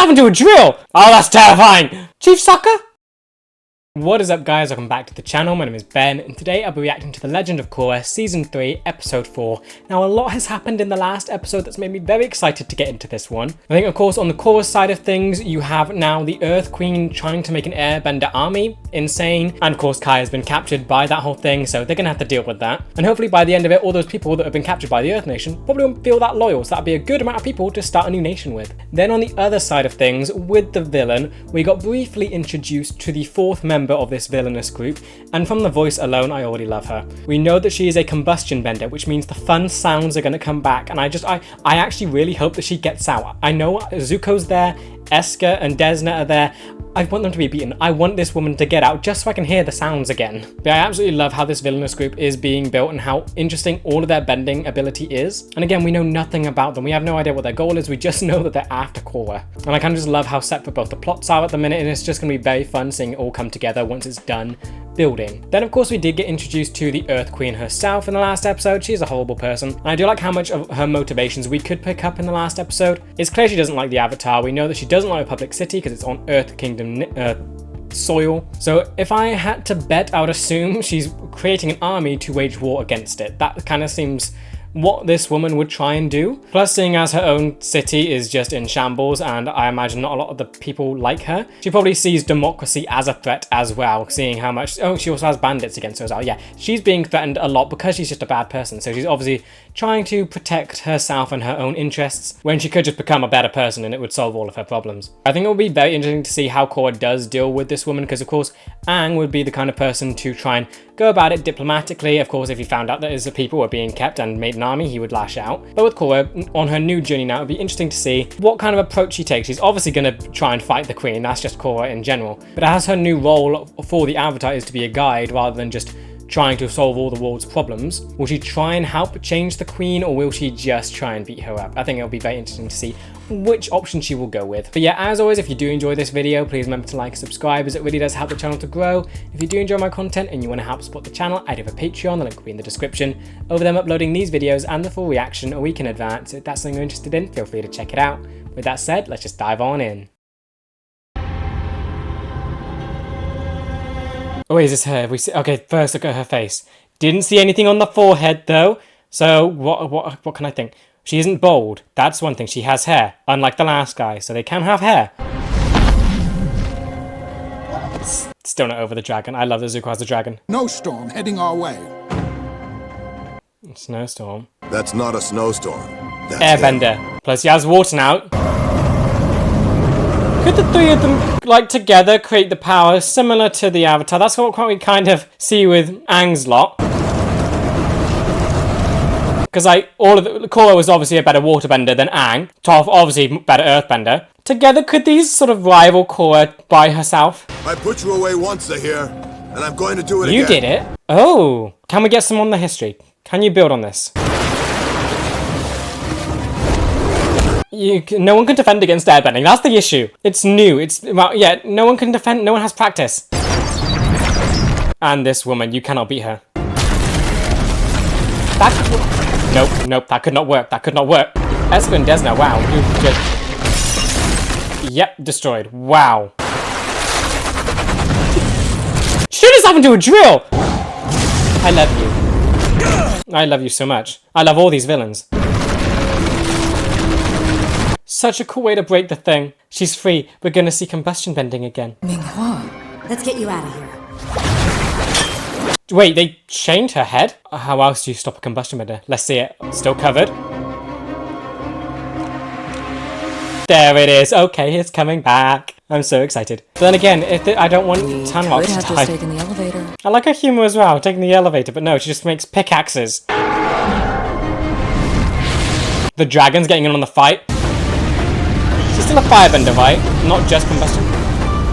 happened to a drill? Oh, that's terrifying. Chief Sokka? What is up, guys? Welcome back to the channel. My name is Ben, and today I'll be reacting to The Legend of Korra Season 3, Episode 4. Now, a lot has happened in the last episode that's made me very excited to get into this one. I think, of course, on the Korra side of things, you have now the Earth Queen trying to make an airbender army. Insane. And, of course, Kai has been captured by that whole thing, so they're going to have to deal with that. And hopefully, by the end of it, all those people that have been captured by the Earth Nation probably won't feel that loyal, so that'd be a good amount of people to start a new nation with. Then, on the other side of things, with the villain, we got briefly introduced to the fourth member of this villainous group, and from the voice alone, I already love her. We know that she is a combustion bender, which means the fun sounds are going to come back, and I actually really hope that she gets out. I know Zuko's there, Eska and Desna are there. I want them to be beaten. I want this woman to get out just so I can hear the sounds again. But I absolutely love how this villainous group is being built and how interesting all of their bending ability is. And again, we know nothing about them. We have no idea what their goal is. We just know that they're after Korra. And I kind of just love how separate both the plots are at the minute, and it's just going to be very fun seeing it all come together once it's done building. Then, of course, we did get introduced to the Earth Queen herself in the last episode. She's a horrible person, and I do like how much of her motivations we could pick up in the last episode. It's clear she doesn't like the Avatar. We know that she doesn't like Republic City because it's on Earth Kingdom soil. So if I had to bet, I would assume she's creating an army to wage war against it. That kind of seems what this woman would try and do. Plus, seeing as her own city is just in shambles, and I imagine not a lot of the people like her, she probably sees democracy as a threat as well, seeing how much, oh, she also has bandits against her as well. Yeah, she's being threatened a lot because she's just a bad person, so she's obviously trying to protect herself and her own interests when she could just become a better person and it would solve all of her problems. I think it will be very interesting to see how Korra does deal with this woman, because of course Aang would be the kind of person to try and go about it diplomatically. Of course, if he found out that his people were being kept and made an army, he would lash out. But with Korra, on her new journey now, it would be interesting to see what kind of approach she takes. She's obviously going to try and fight the Queen, that's just Korra in general. But as her new role for the Avatar is to be a guide rather than just trying to solve all the world's problems, will she try and help change the Queen, or will she just try and beat her up? I think it'll be very interesting to see which option she will go with. But yeah, as always, if you do enjoy this video, please remember to like and subscribe, as it really does help the channel to grow. If you do enjoy my content and you want to help support the channel, I do have a Patreon, the link will be in the description. Over there I'm uploading these videos and the full reaction a week in advance. If that's something you're interested in, feel free to check it out. With that said, let's just dive on in. Oh, wait, is this her? Okay, first look at her face. Didn't see anything on the forehead though. So what can I think? She isn't bald. That's one thing. She has hair, unlike the last guy, so they can have hair. Still not over the dragon. I love that Zuko has the dragon. Snowstorm heading our way. Snowstorm. That's not a snowstorm. That's airbender. Plus he has water now. Could the three of them, like, together create the power similar to the Avatar? That's what we kind of see with Aang's lot. Because, like, Korra was obviously a better waterbender than Aang. Toph, obviously, better earthbender. Together, could these sort of rival Korra by herself? I put you away once, Zahir, and I'm going to do it again. You did it? Oh. Can we get some on the history? Can you build on this? No one can defend against airbending. That's the issue. It's new. Well, yeah, no one can defend. No one has practice. And this woman, you cannot beat her. Nope, that could not work. That could not work. Eska and Desna, wow. You just... Yep, destroyed. Wow. Shoot us up into a drill! I love you. I love you so much. I love all these villains. Such a cool way to break the thing. She's free. We're gonna see combustion bending again. Minghua, let's get you out of here. Wait, they chained her head? How else do you stop a combustion bender? Let's see it. Still covered. There it is. Okay, it's coming back. I'm so excited. But then again, I don't want Tanrock to die. Taken the elevator. I like her humor as well, taking the elevator, but no, she just makes pickaxes. The dragon's getting in on the fight. She's still a firebender, right? Not just combustion.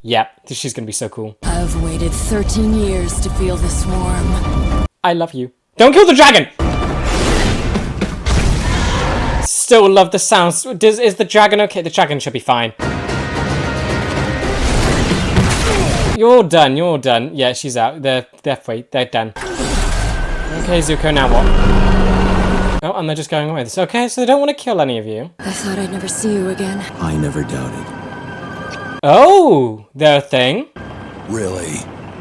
Yep, she's gonna be so cool. I've waited 13 years to feel this warm. I love you. Don't kill the dragon! Still love the sounds. Is the dragon okay? The dragon should be fine. You're all done, you're all done. Yeah, she's out. They're free. They're done. Okay, Zuko, now what? Oh, and they're just going away. Okay, so they don't want to kill any of you. I thought I'd never see you again. I never doubted. Oh, they're a thing. Really?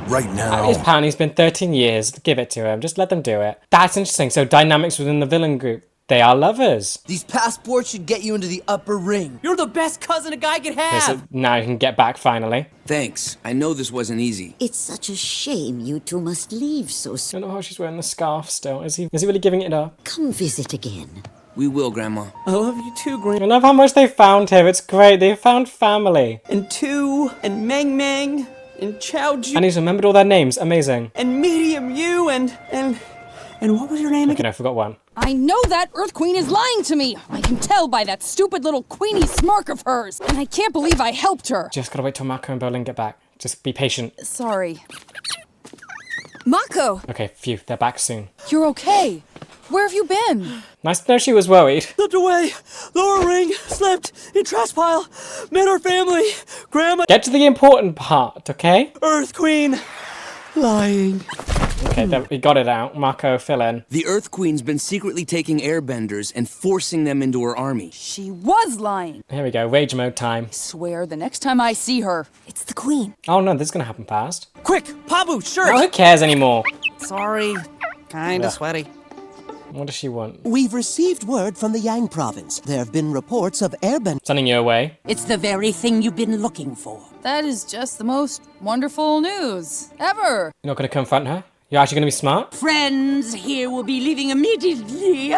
Right now? Apparently it's been 13 years. Give it to him. Just let them do it. That's interesting. So dynamics within the villain group. They are lovers. These passports should get you into the upper ring. You're the best cousin a guy could have. Okay, so now you can get back finally. Thanks. I know this wasn't easy. It's such a shame you two must leave so soon. I don't know how she's wearing the scarf still. Is he really giving it up? Come visit again. We will, Grandma. I love you too, Grandma. I love how much they found here. It's great. They found family. And Tu, and Meng Meng, and Chao Ju, And he's remembered all their names. Amazing. and Medium You, and what was your name Okay, again? I forgot one. I know that Earth Queen is lying to me. I can tell by that stupid little queenie smirk of hers. And I can't believe I helped her. Just gotta wait till Mako and Bolin get back. Just be patient. Sorry. Mako, Okay, phew. They're back soon. you're okay. Where have you been? Nice to know she was worried. Slipped away, lower ring, slept in trash pile, met our family, Grandma, Get to the important part, okay? Earth Queen, lying. Okay, there, we got it out. Mako, fill in. The Earth Queen's been secretly taking airbenders and forcing them into her army. She was lying. Here we go. Rage mode time. Swear the next time I see her. It's the queen. Oh no, this is gonna happen fast. Quick, Pabu, shirt. Oh, who cares anymore? Sorry, kinda sweaty. What does she want? We've received word from the Yang province. There have been reports of airbenders. Sending you away. It's the very thing you've been looking for. That is just the most wonderful news ever. You're not gonna confront her? You're actually gonna be smart? Friends here will be leaving immediately.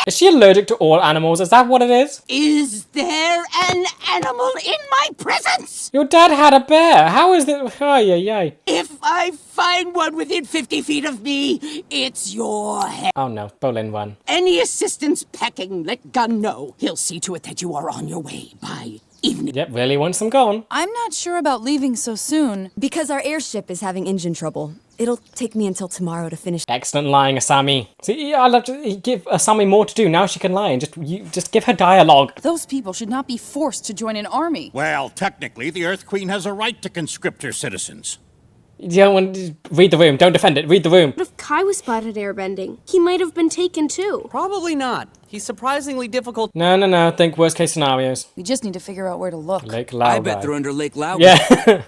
Is she allergic to all animals? Is that what it is? Is there an animal in my presence? Your dad had a bear. How is it? Oh, yeah. If I find one within 50 feet of me, it's your head. Oh no, Bolin won. Any assistance pecking, let Gunn know. He'll see to it that you are on your way by evening. Yep, really wants them gone. I'm not sure about leaving so soon. Because our airship is having engine trouble. It'll take me until tomorrow to finish. Excellent lying, Asami. See, I love to give Asami more to do. Now she can lie and just give her dialogue. Those people should not be forced to join an army. Well, technically, the Earth Queen has a right to conscript her citizens. You don't want to read the room. Don't defend it. Read the room. What if Kai was spotted airbending? He might have been taken too. Probably not. He's surprisingly difficult. No. Think worst case scenarios. We just need to figure out where to look. Lake Lao. I bet they're under Lake Lao. Yeah.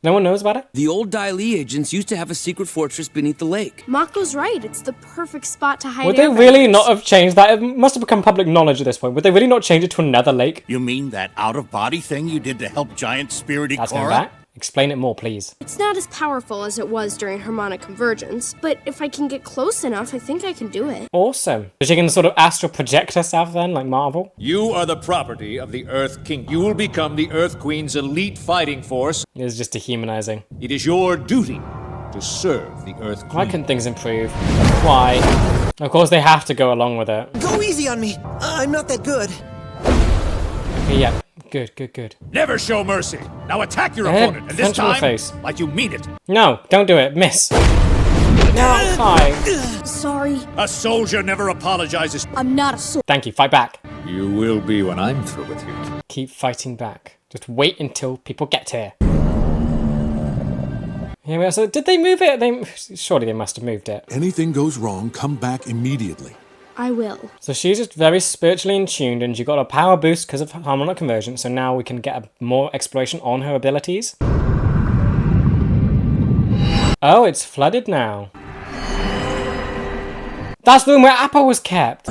No one knows about it? The old Dai Li agents used to have a secret fortress beneath the lake. Mako's right. It's the perfect spot to hide. Would they really not have changed that? It must have become public knowledge at this point. Would they really not change it to another lake? You mean that out-of-body thing you did to help giant spirity That's going Korra? back. Explain it more, please. It's not as powerful as it was during harmonic convergence, but if I can get close enough, I think I can do it. Awesome. So she can sort of astral project herself then, like Marvel? You are the property of the Earth King. You will become the Earth Queen's elite fighting force. It's just dehumanizing. It is your duty to serve the Earth Queen. Why couldn't things improve? Why? Of course they have to go along with it. Go easy on me. I'm not that good. Okay, yeah. Good. Never show mercy. Now attack your opponent, and this punch him in the time, face. like you mean it. No, don't do it. Miss. No, Kai. Sorry. A soldier never apologizes. I'm not a soldier. Thank you. Fight back. You will be when I'm through with you. Keep fighting back. Just wait until people get here. Here we are. So did they move it? Surely they must have moved it. Anything goes wrong, come back immediately. I will. So she's just very spiritually in tune, and she got a power boost because of harmonic conversion. So now we can get more exploration on her abilities. Oh, it's flooded now. That's the room where Appa was kept.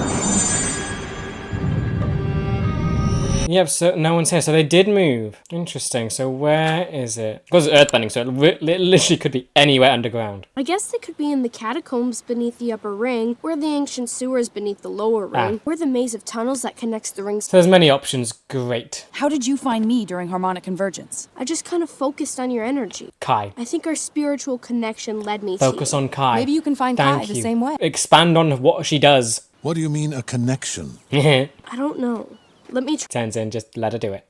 Yep, so no one's here. So they did move. Interesting. So where is it? Because it's earthbending, so it literally could be anywhere underground. I guess they could be in the catacombs beneath the upper ring, or the ancient sewers beneath the lower ring, or the maze of tunnels that connects the rings. So there's many options. Great. How did you find me during harmonic convergence? I just kind of focused on your energy. Kai. I think our spiritual connection led me to Focus on Kai. Maybe you can find Thank Kai the you. same way. Expand on what she does. What do you mean, a connection? I don't know. Let me try. Tenzin, just let her do it.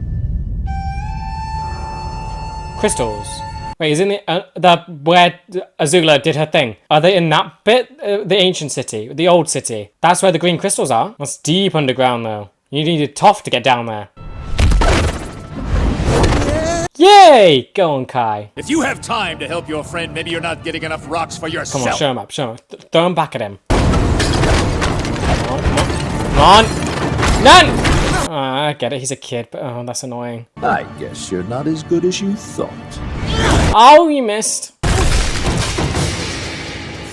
Crystals. Wait, isn't it where Azula did her thing? Are they in that bit? The ancient city, the old city. That's where the green crystals are. That's deep underground though. You needed Toph to get down there. Yay! Go on, Kai. If you have time to help your friend, maybe you're not getting enough rocks for yourself. Come on, show him up, show him up. Throw him back at him. Come on. None! I get it, he's a kid, but oh, that's annoying. I guess you're not as good as you thought. Oh, you missed.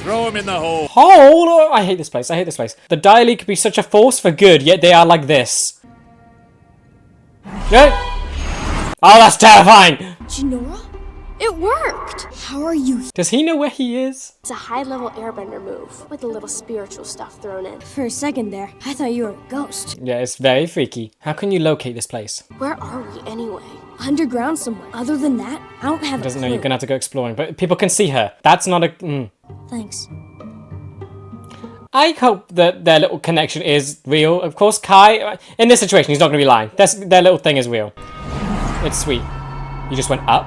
Throw him in the hole. Hole? Oh, I hate this place, I hate this place. The Daily could be such a force for good, yet they are like this. Yeah. Oh, that's terrifying! Jinora? It worked! How are you? Does he know where he is? It's a high-level airbender move, with a little spiritual stuff thrown in. For a second there, I thought you were a ghost. Yeah, it's very freaky. How can you locate this place? Where are we, anyway? Underground somewhere. Other than that, I don't have a Doesn't clue. know, you're gonna have to go exploring, but people can see her. That's not a... Thanks. I hope that their little connection is real. Of course, Kai, in this situation, he's not gonna be lying. Their little thing is real. It's sweet. You just went up?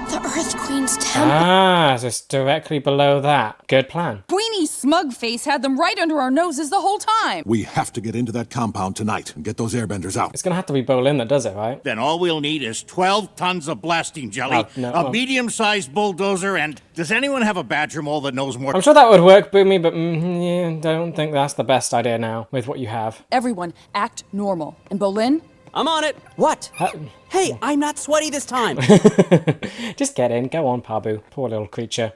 The Earth Queen's temple. Ah, so it's directly below that. Good plan. Queenie's smug face had them right under our noses the whole time. We have to get into that compound tonight and get those airbenders out. It's gonna have to be Bolin that does it, right? Then all we'll need is 12 tons of blasting jelly, a medium-sized bulldozer, and does anyone have a badger mole that knows more? I'm sure that would work, Boomy, but yeah, don't think that's the best idea now with what you have. Everyone, act normal. And Bolin? I'm on it. What? Hey, I'm not sweaty this time. Just get in. Go on, Pabu. Poor little creature.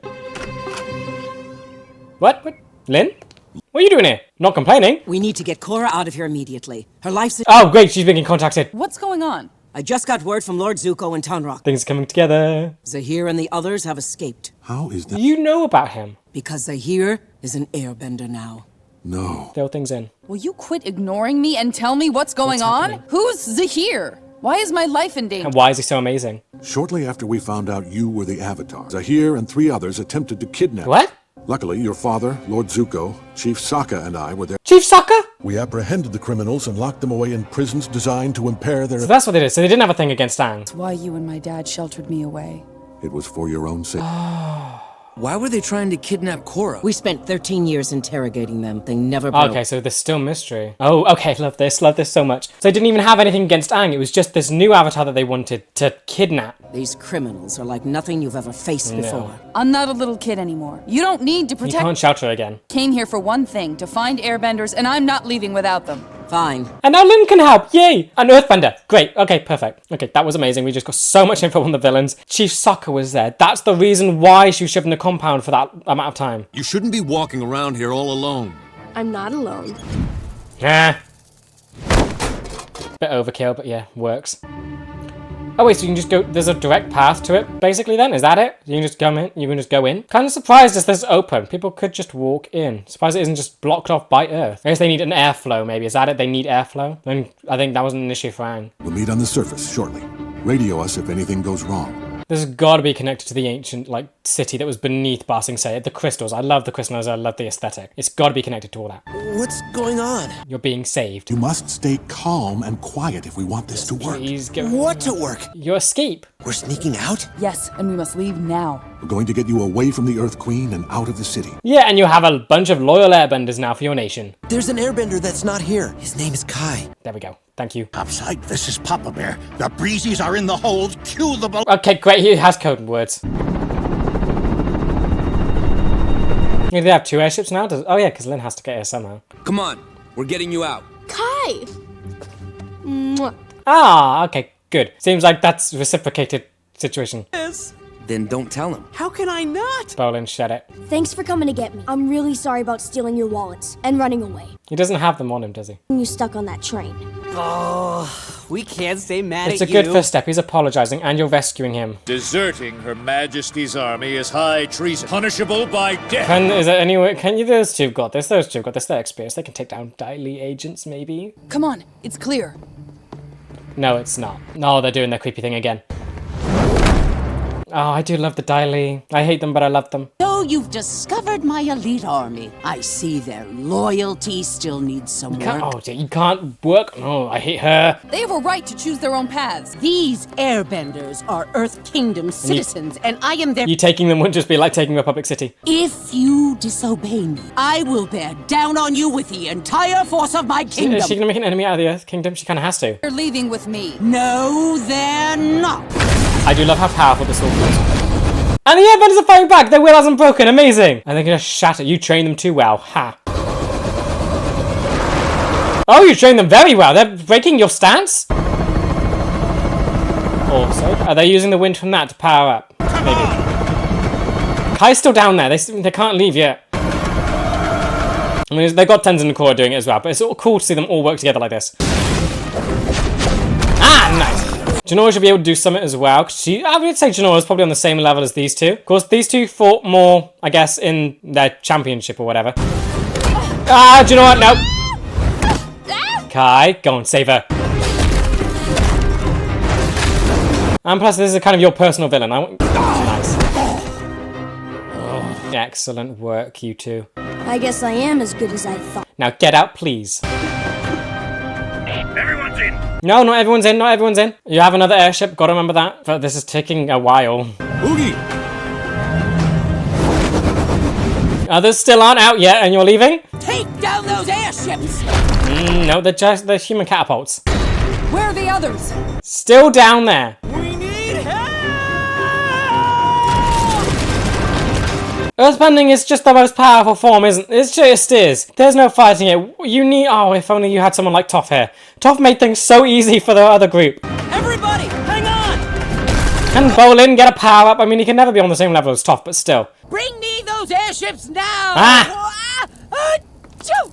What? Lynn? What are you doing here? Not complaining. We need to get Korra out of here immediately. Her life's... Oh, great. She's being contacted. What's going on? I just got word from Lord Zuko and Tunrock. Things are coming together. Zahir and the others have escaped. How is that? You know about him. Because Zahir is an airbender now. No. Throw things in. Will you quit ignoring me and tell me what's going on? Who's Zahir? Why is my life in danger? And why is he so amazing? Shortly after we found out you were the Avatar, Zahir and 3 others attempted to kidnap you. What? Luckily, your father, Lord Zuko, Chief Sokka, and I were there. Chief Sokka? We apprehended the criminals and locked them away in prisons designed to impair their... So that's what they did. So they didn't have a thing against Aang. That's why you and my dad sheltered me away. It was for your own sake. Why were they trying to kidnap Korra? We spent 13 years interrogating them. They never broke. Okay, so there's still mystery. Oh, okay, love this so much. So they didn't even have anything against Aang. It was just this new Avatar that they wanted to kidnap. These criminals are like nothing you've ever faced before. I'm not a little kid anymore. You don't need to protect... You can't shelter again. Came here for one thing, to find airbenders, and I'm not leaving without them. Fine. And now Lynn can help, yay! An earthbender, great, okay, perfect. Okay, that was amazing, we just got so much info on the villains. Chief Sokka was there, that's the reason why she was shoved in the compound for that amount of time. You shouldn't be walking around here all alone. I'm not alone. Yeah. Bit overkill, but yeah, works. Oh wait, so you can just go, there's a direct path to it, basically then? Is that it? You can just come in, you can just go in? Kind of surprised as this is open. People could just walk in. Surprised it isn't just blocked off by Earth. I guess they need an airflow, maybe. Is that it? They need airflow? Then I think that wasn't an issue for Aang. We'll meet on the surface shortly. Radio us if anything goes wrong. This has got to be connected to the ancient, like, city that was beneath Ba Sing Se. The crystals. I love the crystals. I love the aesthetic. It's got to be connected to all that. What's going on? You're being saved. You must stay calm and quiet if we want this to work. Please What to work? Your escape. We're sneaking out? Yes, and we must leave now. We're going to get you away from the Earth Queen and out of the city. Yeah, and you have a bunch of loyal airbenders now for your nation. There's an airbender that's not here. His name is Kai. There we go. Thank you. Topside, this is Papa Bear. The breezies are in the hold. Cue the ball. Okay, great. He has code words. Do they have 2 airships now? Oh yeah, because Lynn has to get here somehow. Come on, we're getting you out. Kai! Mwah. Ah, okay, good. Seems like that's reciprocated situation. Yes. Then don't tell him. How can I not? Bolin, shut it. Thanks for coming to get me. I'm really sorry about stealing your wallets and running away. He doesn't have them on him, does he? You stuck on that train. Oh, we can't stay mad It's at a you. good first step. He's apologizing, and you're rescuing him. Deserting Her Majesty's army is high treason, punishable by death. Is there any way? Can you? Those 2 have got this. Those 2 have got this. They're experienced. They can take down Daily agents, maybe. Come on, it's clear. No, it's not. No, they're doing their creepy thing again. Oh, I do love the Daily. I hate them, but I love them. So you've discovered my elite army. I see their loyalty still needs some work. Oh, dear, you can't work. Oh, I hate her. They have a right to choose their own paths. These airbenders are Earth Kingdom citizens, and I am their... You taking them would just be like taking Republic City. If you disobey me, I will bear down on you with the entire force of my kingdom. Is she gonna make an enemy out of the Earth Kingdom? She kind of has to. They're leaving with me. No, they're not. I do love how powerful this all is. And the airbenders are fighting back! Their will hasn't broken, amazing! And they can just shatter. You train them too well. Ha. Oh, you're showing them very well. They're breaking your stance? Also, are they using the wind from that to power up? Maybe. Kai's still down there. They can't leave yet. I mean, they've got Tenzin and Korra doing it as well, but it's sort of cool to see them all work together like this. Ah, nice. Jinora should be able to do something as well. I would say Jinora's probably on the same level as these two. Of course, these two fought more, I guess, in their championship or whatever. Ah, Jinora, no. Kai, go on, save her. And plus, this is kind of your personal villain. Nice. Oh, excellent work, you two. I guess I am as good as I thought. Now get out, please. Everyone's in. No, not everyone's in. Not everyone's in. You have another airship. Gotta remember that. But this is taking a while. Oogie! Others still aren't out yet, and you're leaving? Take down those airships! No, they're human catapults. Where are the others? Still down there. We need help! Earthbending is just the most powerful form, isn't it? It just is. There's no fighting it. You need... Oh, if only you had someone like Toph here. Toph made things so easy for the other group. Everybody, hang on! Can Bolin get a power up? I mean, he can never be on the same level as Toph, but still. Bring me those airships now!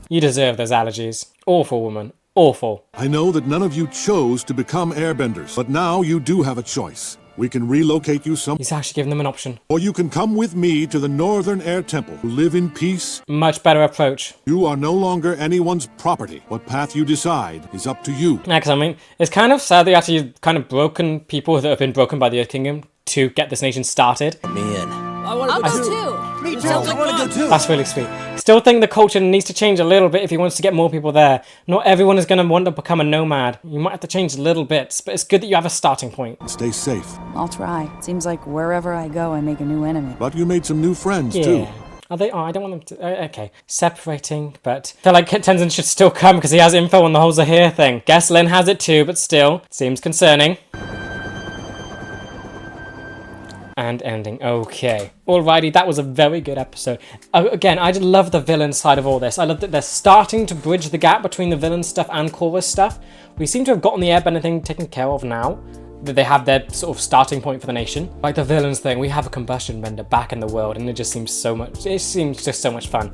You deserve those allergies. Awful woman. Awful. I know that none of you chose to become airbenders, but now you do have a choice. We can relocate you somewhere. He's actually giving them an option. Or you can come with me to the Northern Air Temple, live in peace. Much better approach. You are no longer anyone's property. What path you decide is up to you. Yeah, because I mean, it's kind of sad that you actually kind of broken people that have been broken by the Earth Kingdom to get this nation started. Man. I'll go too. Me too. I want to go too. That's really sweet. Still think the culture needs to change a little bit if he wants to get more people there. Not everyone is going to want to become a nomad. You might have to change little bits, but it's good that you have a starting point. Stay safe. I'll try. Seems like wherever I go, I make a new enemy. But you made some new friends, too. Are they? Oh, I don't want them to... okay. Separating, but... I feel like Tenzin should still come because he has info on the whole Zahir thing. Guess Lin has it too, but still. Seems concerning. And ending. Okay. Alrighty, that was a very good episode. Again, I just love the villain side of all this. I love that they're starting to bridge the gap between the villain stuff and Korra's stuff. We seem to have gotten the airbender thing taken care of now. That they have their sort of starting point for the nation. Like the villains thing, we have a combustion bender back in the world and it just seems so much, it seems just so much fun.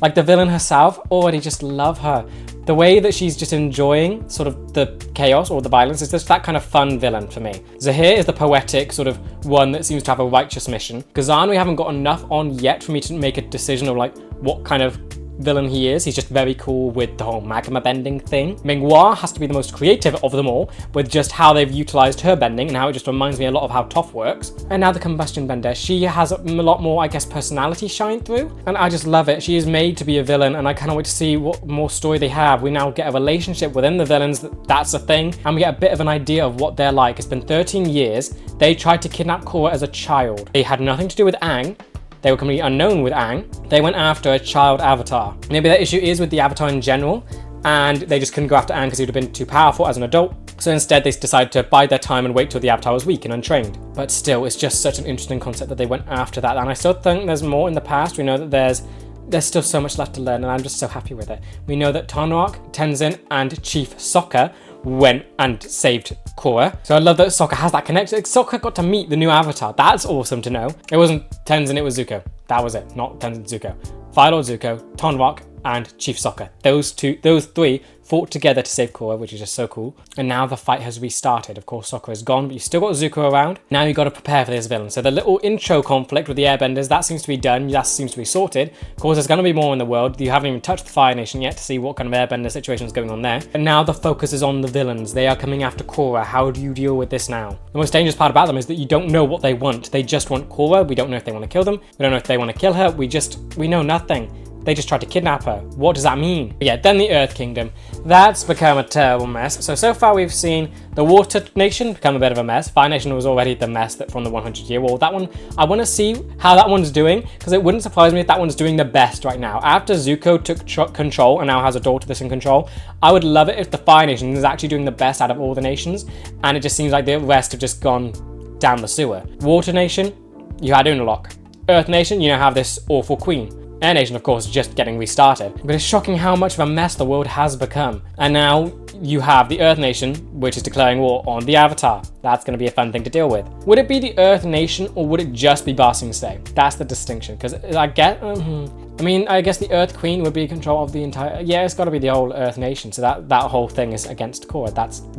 Like the villain herself, already just love her. The way that she's just enjoying sort of the chaos or the violence is just that kind of fun villain for me. Zahir is the poetic sort of one that seems to have a righteous mission. Ghazan we haven't got enough on yet for me to make a decision of like what kind of villain he is. He's just very cool with the whole magma bending thing. Minghua has to be the most creative of them all with just how they've utilized her bending and how it just reminds me a lot of how Toph works. And now the combustion bender, she has a lot more, I guess, personality shine through and I just love it. She is made to be a villain and I cannot wait to see what more story they have. We now get a relationship within the villains, that's a thing, and we get a bit of an idea of what they're like. It's been 13 years. They tried to kidnap Korra as a child. They had nothing to do with Aang. They were completely unknown with Aang. They went after a child avatar. Maybe that issue is with the avatar in general, and they just couldn't go after Aang because he would have been too powerful as an adult. So instead they decided to bide their time and wait till the avatar was weak and untrained. But still, it's just such an interesting concept that they went after that. And I still think there's more in the past. We know that there's still so much left to learn, and I'm just so happy with it. We know that Tonraq, Tenzin, and Chief Sokka went and saved Korra. So I love that Sokka has that connection. Sokka got to meet the new avatar. That's awesome to know. It wasn't Tenzin, it was Zuko. That was it, not Tenzin, Zuko. Fire Lord Zuko, Tonraq, and Chief Sokka. Those three fought together to save Korra, which is just so cool. And now the fight has restarted. Of course, Sokka is gone, but you still got Zuko around. Now you got to prepare for this villain. So the little intro conflict with the airbenders, that seems to be done. That seems to be sorted. Of course, there's going to be more in the world. You haven't even touched the Fire Nation yet to see what kind of airbender situation is going on there. And now the focus is on the villains. They are coming after Korra. How do you deal with this now? The most dangerous part about them is that you don't know what they want. They just want Korra. We don't know if they want to kill them. We don't know if they want to kill her. We know nothing. They just tried to kidnap her. What does that mean? But yeah, then the Earth Kingdom. That's become a terrible mess. So far we've seen the Water Nation become a bit of a mess. Fire Nation was already the mess that from the 100-year war. That one, I want to see how that one's doing, because it wouldn't surprise me if that one's doing the best right now. After Zuko took control and now has a daughter that's in control, I would love it if the Fire Nation is actually doing the best out of all the nations, and it just seems like the rest have just gone down the sewer. Water Nation, you had Unalaq. Earth Nation, you now have this awful queen. Air Nation, of course, just getting restarted. But it's shocking how much of a mess the world has become. And now you have the Earth Nation, which is declaring war on the Avatar. That's going to be a fun thing to deal with. Would it be the Earth Nation or would it just be Ba Sing Se? That's the distinction. Because I guess the Earth Queen would be in control of the entire... Yeah, it's got to be the whole Earth Nation. So that whole thing is against Korra.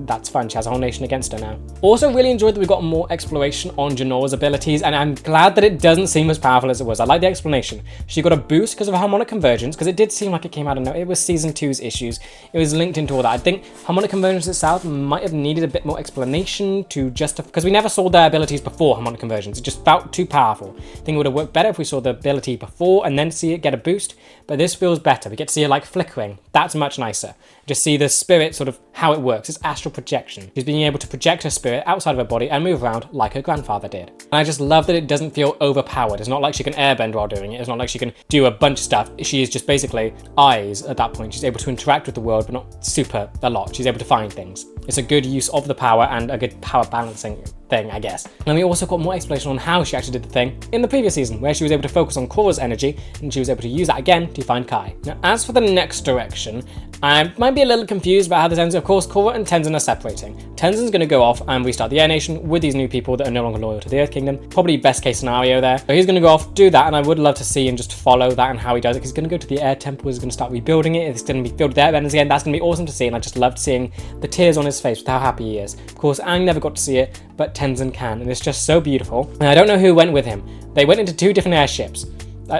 That's fun. She has a whole nation against her now. Also really enjoyed that we got more exploration on Genoa's abilities. And I'm glad that it doesn't seem as powerful as it was. I like the explanation. She got a boost because of harmonic convergence. Because it did seem like it came out of nowhere. It was season 2's issues. It was linked into all that. I think harmonic convergence itself might have needed a bit more explanation to justify... Because we never saw their abilities before harmonic convergence. It just felt too powerful. I think it would have worked better if we saw the ability before and then see it get a boost. But this feels better. We get to see it like flickering. That's much nicer. Just see the spirit sort of how it works. It's astral projection. She's being able to project her spirit outside of her body and move around like her grandfather did. And I just love that it doesn't feel overpowered. It's not like she can airbend while doing it. It's not like she can do a bunch of stuff. She is just basically eyes at that point. She's able to interact with the world, but not super a lot. She's able to find things. It's a good use of the power and a good power balancing thing, I guess. And we also got more explanation on how she actually did the thing in the previous season, where she was able to focus on Korra's energy, and she was able to use that again to find Kai. Now, as for the next direction, I might be a little confused about how this ends. Of course, Korra and Tenzin are separating. Tenzin's going to go off and restart the Air Nation with these new people that are no longer loyal to the Earth Kingdom. Probably best case scenario there. So he's going to go off, do that, and I would love to see and just follow that and how he does it, because he's going to go to the Air Temple, he's going to start rebuilding it, it's going to be filled with airbenders again. That's going to be awesome to see, and I just loved seeing the tears on his face with how happy he is. Of course, Aang never got to see it, but Tenzin can, and it's just so beautiful. And I don't know who went with him. They went into 2 different airships.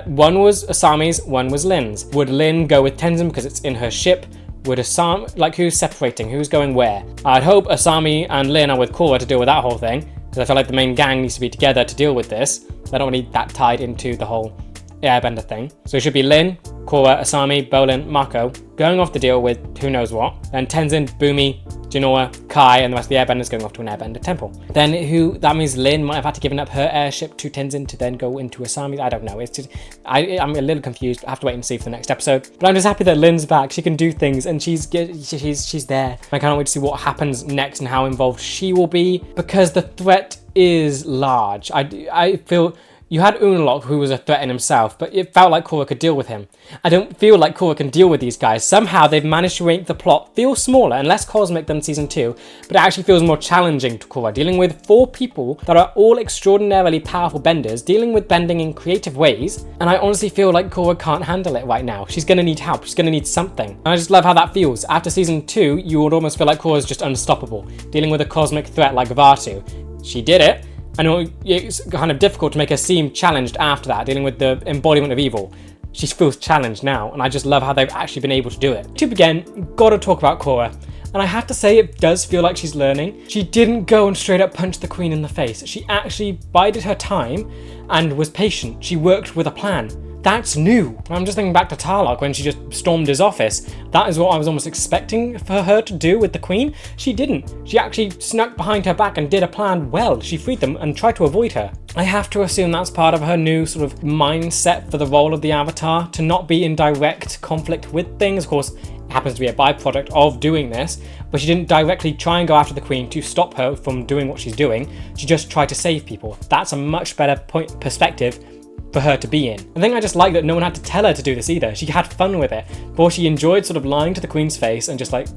One was Asami's, one was Lin's. Would Lin go with Tenzin because it's in her ship? Would Asami, like, who's separating? Who's going where? I'd hope Asami and Lin are with Korra to deal with that whole thing, because I feel like the main gang needs to be together to deal with this. I don't want to be that tied into the whole airbender thing. So it should be Lin, Korra, Asami, Bolin, Mako going off to deal with who knows what. Then Tenzin, Bumi, Genoa, Kai, and the rest of the airbenders going off to an airbender temple. Then that means Lin might have had to give up her airship to Tenzin to then go into Asami. I don't know. It's just, I'm a little confused. I have to wait and see for the next episode. But I'm just happy that Lin's back. She can do things and she's there. I can't wait to see what happens next and how involved she will be, because the threat is large. I feel... You had Unalaq, who was a threat in himself, but it felt like Korra could deal with him. I don't feel like Korra can deal with these guys. Somehow they've managed to make the plot feel smaller and less cosmic than season 2, but it actually feels more challenging to Korra, dealing with 4 people that are all extraordinarily powerful benders, dealing with bending in creative ways, and I honestly feel like Korra can't handle it right now. She's gonna need help, she's gonna need something. And I just love how that feels. After season 2, you would almost feel like Korra's just unstoppable, dealing with a cosmic threat like Vaatu. She did it. I know it's kind of difficult to make her seem challenged after that, dealing with the embodiment of evil. She feels challenged now, and I just love how they've actually been able to do it. To begin, gotta talk about Korra. And I have to say, it does feel like she's learning. She didn't go and straight up punch the Queen in the face. She actually bided her time and was patient. She worked with a plan. That's new. I'm just thinking back to Tarlok when she just stormed his office. That is what I was almost expecting for her to do with the Queen. She didn't. She actually snuck behind her back and did a plan well. She freed them and tried to avoid her. I have to assume that's part of her new sort of mindset for the role of the Avatar, to not be in direct conflict with things. Of course, it happens to be a byproduct of doing this, but she didn't directly try and go after the Queen to stop her from doing what she's doing. She just tried to save people. That's a much better perspective for her to be in. I think I just like that no one had to tell her to do this either. She had fun with it. Or she enjoyed sort of lying to the Queen's face and just like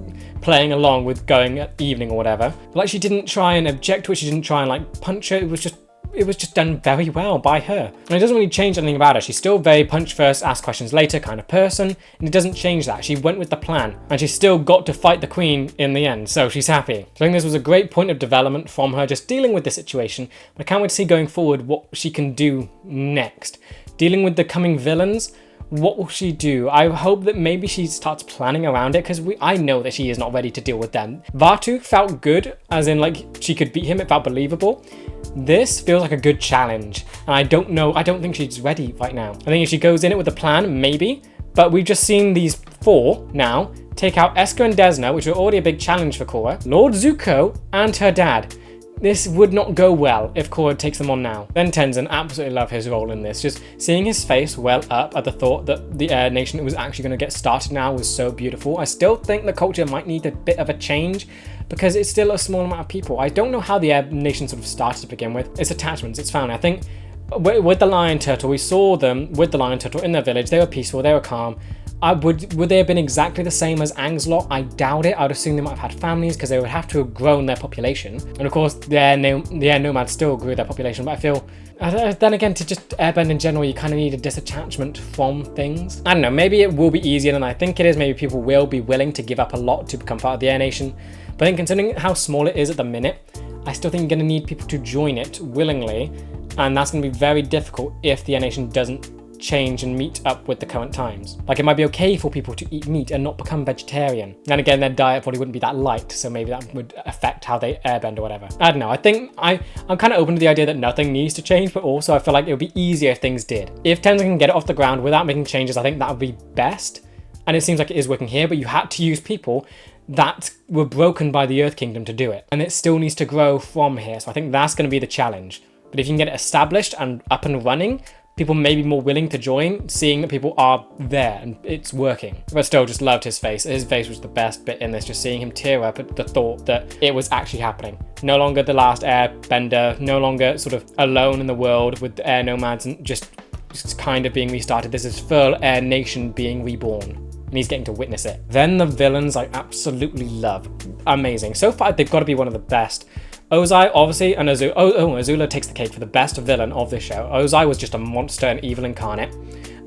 playing along with going at evening or whatever. But like, she didn't try and object to it. She didn't try and like punch her. It was just done very well by her. And it doesn't really change anything about her. She's still very punch first, ask questions later kind of person, and it doesn't change that. She went with the plan, and she still got to fight the Queen in the end, so she's happy. So I think this was a great point of development from her, just dealing with the situation. But I can't wait to see going forward what she can do next. Dealing with the coming villains, what will she do? I hope that maybe she starts planning around it, because I know that she is not ready to deal with them. Vaatu felt good, as in like she could beat him, it felt believable. This feels like a good challenge, and I don't think she's ready right now. I think if she goes in it with a plan, maybe, but we've just seen these 4 now take out Eska and Desna, which were already a big challenge for Korra, Lord Zuko, and her dad. This would not go well if Korra takes them on now. Then Tenzin, absolutely love his role in this. Just seeing his face well up at the thought that the Air Nation was actually going to get started now was so beautiful. I still think the culture might need a bit of a change, because it's still a small amount of people. I don't know how the Air Nation sort of started to begin with. It's attachments, it's family. I think with the lion turtle, we saw them with the lion turtle in their village. They were peaceful, they were calm. Would they have been exactly the same as Aang's lot? I doubt it. I would assume they might have had families because they would have to have grown their population. And of course, the air nomads still grew their population. But I feel, then again, to just airbend in general, you kind of need a disattachment from things. I don't know, maybe it will be easier than I think it is. Maybe people will be willing to give up a lot to become part of the Air Nation. But then considering how small it is at the minute, I still think you're going to need people to join it willingly. And that's going to be very difficult if the Air Nation doesn't change and meet up with the current times. Like, it might be okay for people to eat meat and not become vegetarian. And again, their diet probably wouldn't be that light, so maybe that would affect how they airbend or whatever. I don't know. I think I'm kind of open to the idea that nothing needs to change, but also I feel like it would be easier if things did. If Tenzin can get it off the ground without making changes, I think that would be best. And it seems like it is working here, but you had to use people that were broken by the Earth Kingdom to do it. And it still needs to grow from here, so I think that's going to be the challenge. But if you can get it established and up and running, people may be more willing to join, seeing that people are there and it's working. But still, just loved his face. His face was the best bit in this, just seeing him tear up at the thought that it was actually happening. No longer the last airbender, no longer sort of alone in the world with the air nomads and just kind of being restarted. This is full Air Nation being reborn. And he's getting to witness it. Then the villains I absolutely love. Amazing. So far, they've got to be one of the best. Ozai, obviously, and Azula takes the cake for the best villain of this show. Ozai was just a monster and evil incarnate.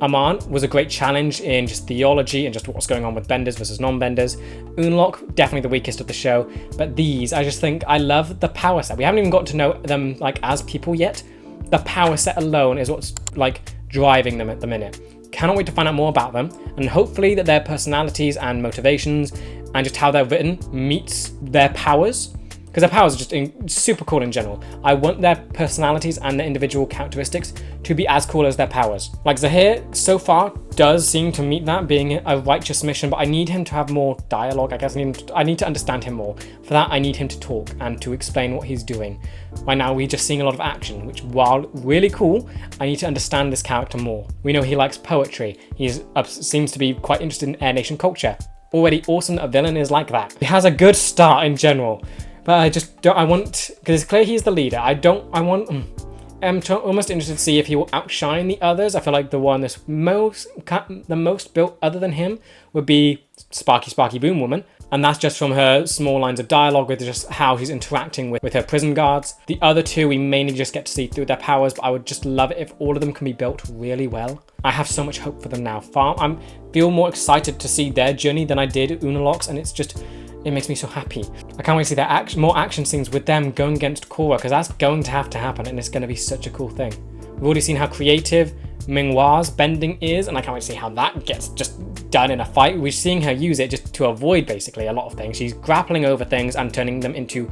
Aman was a great challenge in just theology and just what's going on with benders versus non-benders. Unlock, definitely the weakest of the show. But these, I just think, I love the power set. We haven't even got to know them like as people yet. The power set alone is what's like driving them at the minute. Cannot wait to find out more about them, and hopefully that their personalities and motivations and just how they're written meets their powers. Because their powers are just super cool in general. I want their personalities and their individual characteristics to be as cool as their powers. Like Zahir, so far, does seem to meet that, being a righteous mission, but I need him to have more dialogue. I guess I need to understand him more. For that, I need him to talk and to explain what he's doing. Right now, we're just seeing a lot of action, which, while really cool, I need to understand this character more. We know he likes poetry. He seems to be quite interested in Air Nation culture. Already awesome that a villain is like that. He has a good start in general. But I just don't, because it's clear he's the leader. I'm almost interested to see if he will outshine the others. I feel like the one that's the most built other than him would be Sparky Boom Woman. And that's just from her small lines of dialogue with just how she's interacting with her prison guards. The other two, we mainly just get to see through their powers, but I would just love it if all of them can be built really well. I have so much hope for them now. I feel more excited to see their journey than I did Unalog's, and it makes me so happy. I can't wait to see their more action scenes with them going against Korra, because that's going to have to happen, and it's going to be such a cool thing. We've already seen how creative Minghua's bending is, and I can't wait to see how that gets just done in a fight. We're seeing her use it just to avoid basically a lot of things. She's grappling over things and turning them into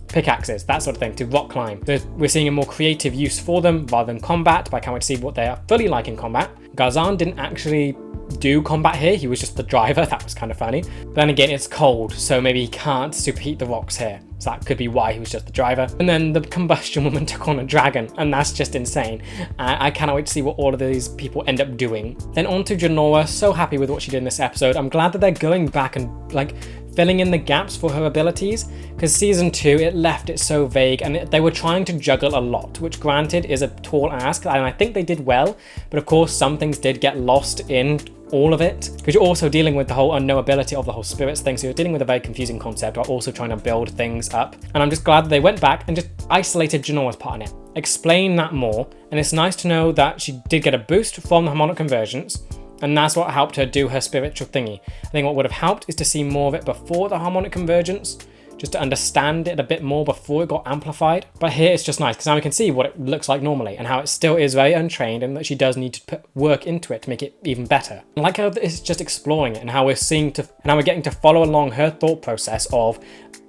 pickaxes, that sort of thing, to rock climb. So we're seeing a more creative use for them rather than combat, but I can't wait to see what they are fully like in combat. Ghazan didn't actually do combat here, he was just the driver. That was kind of funny. But then again, it's cold, so maybe he can't superheat the rocks here. So that could be why he was just the driver. And then the combustion woman took on a dragon, and that's just insane. I cannot wait to see what all of these people end up doing. Then on to Jinora. So happy with what she did in this episode. I'm glad that they're going back and like filling in the gaps for her abilities, because season 2, it left it so vague, and they were trying to juggle a lot, which granted is a tall ask, and I think they did well, but of course some things did get lost in all of it, because you're also dealing with the whole unknowability of the whole spirits thing, so you're dealing with a very confusing concept while also trying to build things up. And I'm just glad that they went back and just isolated Jinora's part in it, explain that more, and it's nice to know that she did get a boost from the harmonic convergence, and that's what helped her do her spiritual thingy. I think what would have helped is to see more of it before the harmonic convergence, just to understand it a bit more before it got amplified. But here it's just nice, because now we can see what it looks like normally, and how it still is very untrained, and that she does need to put work into it to make it even better. I like how it's just exploring it, and how we're getting to follow along her thought process of,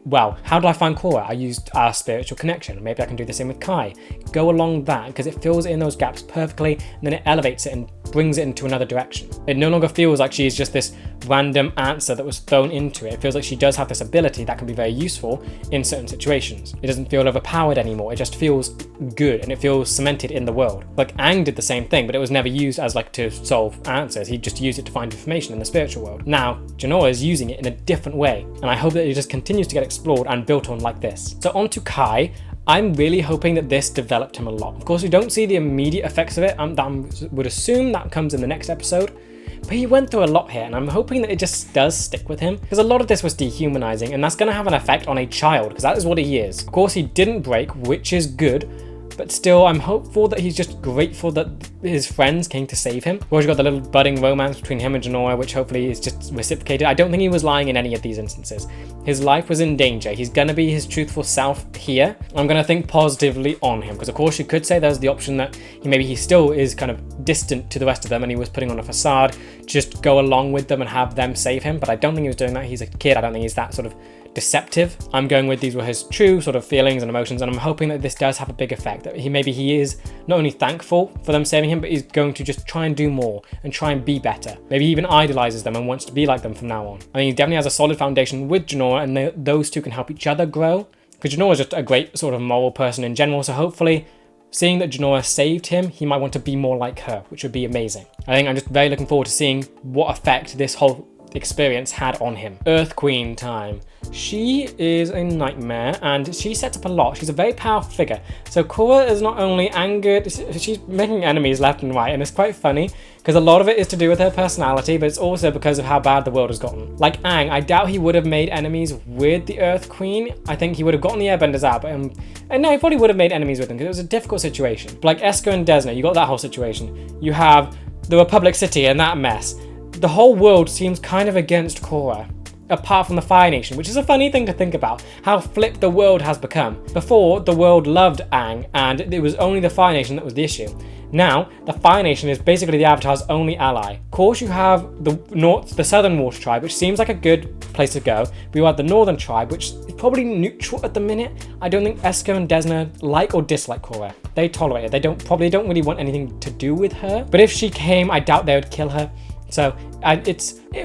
well, how did I find Korra? I used our spiritual connection. Maybe I can do the same with Kai. Go along that, because it fills in those gaps perfectly, and then it elevates it and brings it into another direction. It no longer feels like she's just this random answer that was thrown into it. It feels like she does have this ability that can be very useful in certain situations. It doesn't feel overpowered anymore. It just feels good, and it feels cemented in the world. Like Aang did the same thing, but it was never used as like to solve answers. He just used it to find information in the spiritual world. Now, Jinora is using it in a different way, and I hope that it just continues to get explored and built on like this. So on to Kai. I'm really hoping that this developed him a lot. Of course, we don't see the immediate effects of it. I would assume that comes in the next episode. But he went through a lot here, and I'm hoping that it just does stick with him, because a lot of this was dehumanizing, and that's going to have an effect on a child, because that is what he is. Of course, he didn't break, which is good, but still, I'm hopeful that he's just grateful that his friends came to save him. We've also got the little budding romance between him and Jinora, which hopefully is just reciprocated. I don't think he was lying in any of these instances. His life was in danger. He's going to be his truthful self here. I'm going to think positively on him, because of course you could say there's the option that he still is kind of distant to the rest of them and he was putting on a facade, just go along with them and have them save him. But I don't think he was doing that. He's a kid. I don't think he's that sort of deceptive. I'm going with these were his true sort of feelings and emotions, and I'm hoping that this does have a big effect, that he is not only thankful for them saving him, but he's going to just try and do more and try and be better. Maybe he even idolizes them and wants to be like them from now on. I mean, he definitely has a solid foundation with Jinora, and those two can help each other grow, because Jinora is just a great sort of moral person in general, so hopefully seeing that Jinora saved him, he might want to be more like her, which would be amazing. I think I'm just very looking forward to seeing what effect this whole experience had on him. Earth Queen time. She is a nightmare, and she sets up a lot. She's a very powerful figure. So Korra is not only angered, she's making enemies left and right, and it's quite funny because a lot of it is to do with her personality, but it's also because of how bad the world has gotten. Like Aang, I doubt he would have made enemies with the Earth Queen. I think he would have gotten the airbenders out, but and no, he probably would have made enemies with them because it was a difficult situation. But like Esker and Desna, you got that whole situation. You have the Republic City and that mess. The whole world seems kind of against Korra, apart from the Fire Nation, which is a funny thing to think about, how flipped the world has become. Before, the world loved Aang, and it was only the Fire Nation that was the issue. Now, the Fire Nation is basically the Avatar's only ally. Of course, you have the Southern Water Tribe, which seems like a good place to go. But you have the Northern Tribe, which is probably neutral at the minute. I don't think Esker and Desna like or dislike Korra. They tolerate it. They don't really want anything to do with her. But if she came, I doubt they would kill her. So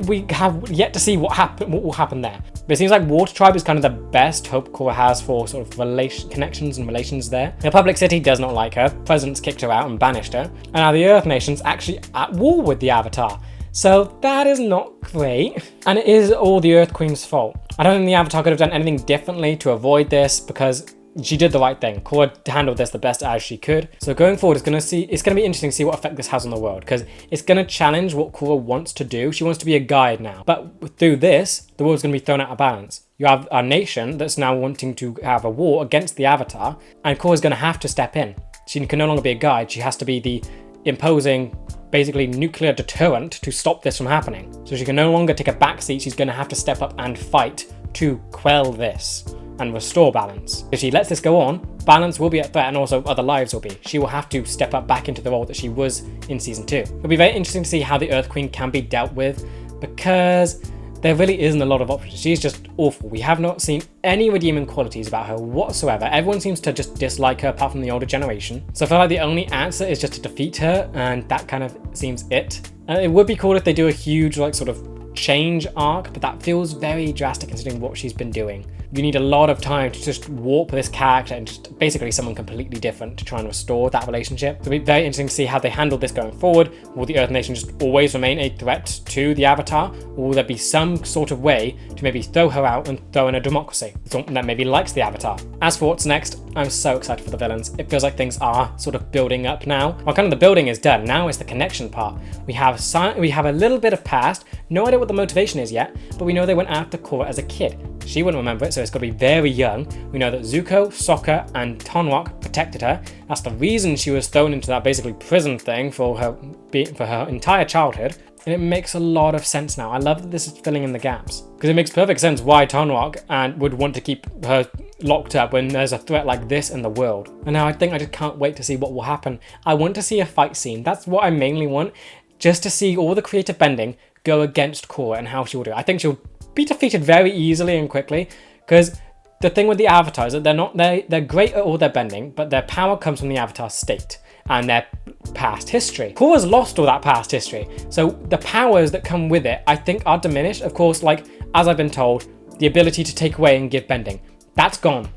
we have yet to see what will happen there. But it seems like Water Tribe is kind of the best hope Korra has for sort of connections and relations there. The Republic City does not like her. Presidents kicked her out and banished her. And now the Earth Nation's actually at war with the Avatar. So that is not great. And it is all the Earth Queen's fault. I don't think the Avatar could have done anything differently to avoid this, because she did the right thing. Korra handled this the best as she could. So going forward, it's going to be interesting to see what effect this has on the world, because it's going to challenge what Korra wants to do. She wants to be a guide now. But through this, the world's going to be thrown out of balance. You have a nation that's now wanting to have a war against the Avatar, and Korra's going to have to step in. She can no longer be a guide. She has to be the imposing, basically nuclear deterrent to stop this from happening. So she can no longer take a backseat. She's going to have to step up and fight to quell this and restore balance. If she lets this go on, balance will be at threat, and also other lives will be. She will have to step up back into the role that she was in season 2. It'll be very interesting to see how the Earth Queen can be dealt with, because there really isn't a lot of options. She's just awful. We have not seen any redeeming qualities about her whatsoever. Everyone seems to just dislike her apart from the older generation. So I feel like the only answer is just to defeat her, and that kind of seems it. It would be cool if they do a huge sort of change arc, but that feels very drastic considering what she's been doing. You need a lot of time to just warp this character and just basically someone completely different to try and restore that relationship. So it'll be very interesting to see how they handle this going forward. Will the Earth Nation just always remain a threat to the Avatar? Or will there be some sort of way to maybe throw her out and throw in a democracy? Something that maybe likes the Avatar. As for what's next, I'm so excited for the villains. It feels like things are sort of building up now. Well, kind of the building is done. Now it's the connection part. We have a little bit of past. No idea what the motivation is yet, but we know they went after Korra as a kid. She wouldn't remember it, so it's got to be very young. We know that Zuko, Sokka, and Tonwok protected her. That's the reason she was thrown into that basically prison thing for her entire childhood. And it makes a lot of sense now. I love that this is filling in the gaps, because it makes perfect sense why Tonwok would want to keep her locked up when there's a threat like this in the world. And now I think I just can't wait to see what will happen. I want to see a fight scene. That's what I mainly want, just to see all the creative bending go against Korra and how she will do it. I think she'll be defeated very easily and quickly, because the thing with the Avatars is that they're great at all their bending, but their power comes from the Avatar state and their past history. Korra's lost all that past history, so the powers that come with it I think are diminished. Of course, like as I've been told, the ability to take away and give bending, that's gone.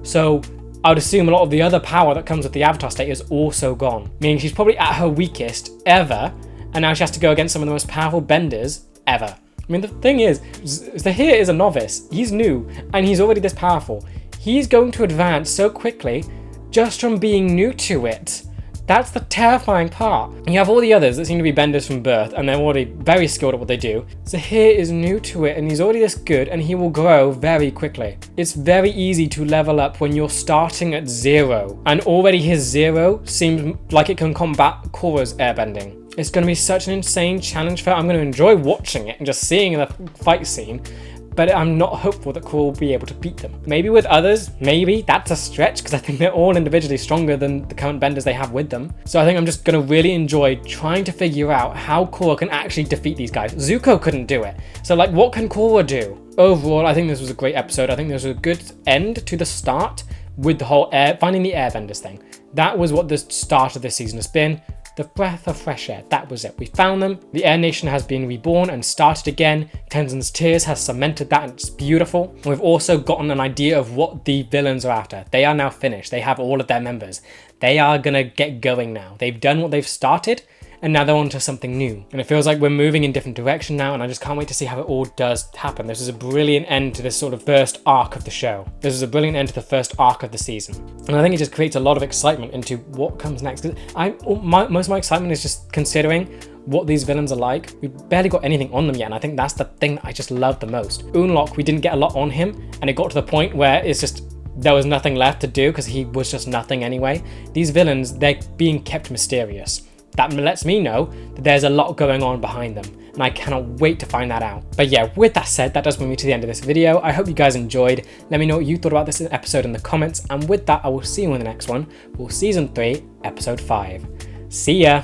So I would assume a lot of the other power that comes with the Avatar state is also gone, meaning she's probably at her weakest ever, and now she has to go against some of the most powerful benders ever. I mean, the thing is, Zahir is a novice. He's new, and he's already this powerful. He's going to advance so quickly just from being new to it. That's the terrifying part. You have all the others that seem to be benders from birth, and they're already very skilled at what they do. Zahir is new to it, and he's already this good, and he will grow very quickly. It's very easy to level up when you're starting at 0, and already his 0 seems like it can combat Korra's airbending. It's going to be such an insane challenge for her. I'm going to enjoy watching it and just seeing the fight scene, but I'm not hopeful that Korra will be able to beat them. Maybe with others, maybe. That's a stretch, because I think they're all individually stronger than the current benders they have with them. So I think I'm just going to really enjoy trying to figure out how Korra can actually defeat these guys. Zuko couldn't do it. So like, what can Korra do? Overall, I think this was a great episode. I think there was a good end to the start with the whole finding the airbenders thing. That was what the start of this season has been. The breath of fresh air, that was it. We found them, the Air Nation has been reborn and started again. Tenzin's Tears has cemented that, and it's beautiful. We've also gotten an idea of what the villains are after. They are now finished, they have all of their members. They are gonna get going now. They've done what they've started, and now they're on to something new. And it feels like we're moving in different direction now, and I just can't wait to see how it all does happen. This is a brilliant end to this sort of first arc of the show. This is a brilliant end to the first arc of the season. And I think it just creates a lot of excitement into what comes next. Most of my excitement is just considering what these villains are like. We've barely got anything on them yet, and I think that's the thing that I just love the most. Unlock, we didn't get a lot on him, and it got to the point where it's just, there was nothing left to do because he was just nothing anyway. These villains, they're being kept mysterious. That lets me know that there's a lot going on behind them, and I cannot wait to find that out. But yeah, with that said, that does bring me to the end of this video. I hope you guys enjoyed. Let me know what you thought about this episode in the comments, and with that, I will see you in the next one for Season 3, Episode 5. See ya!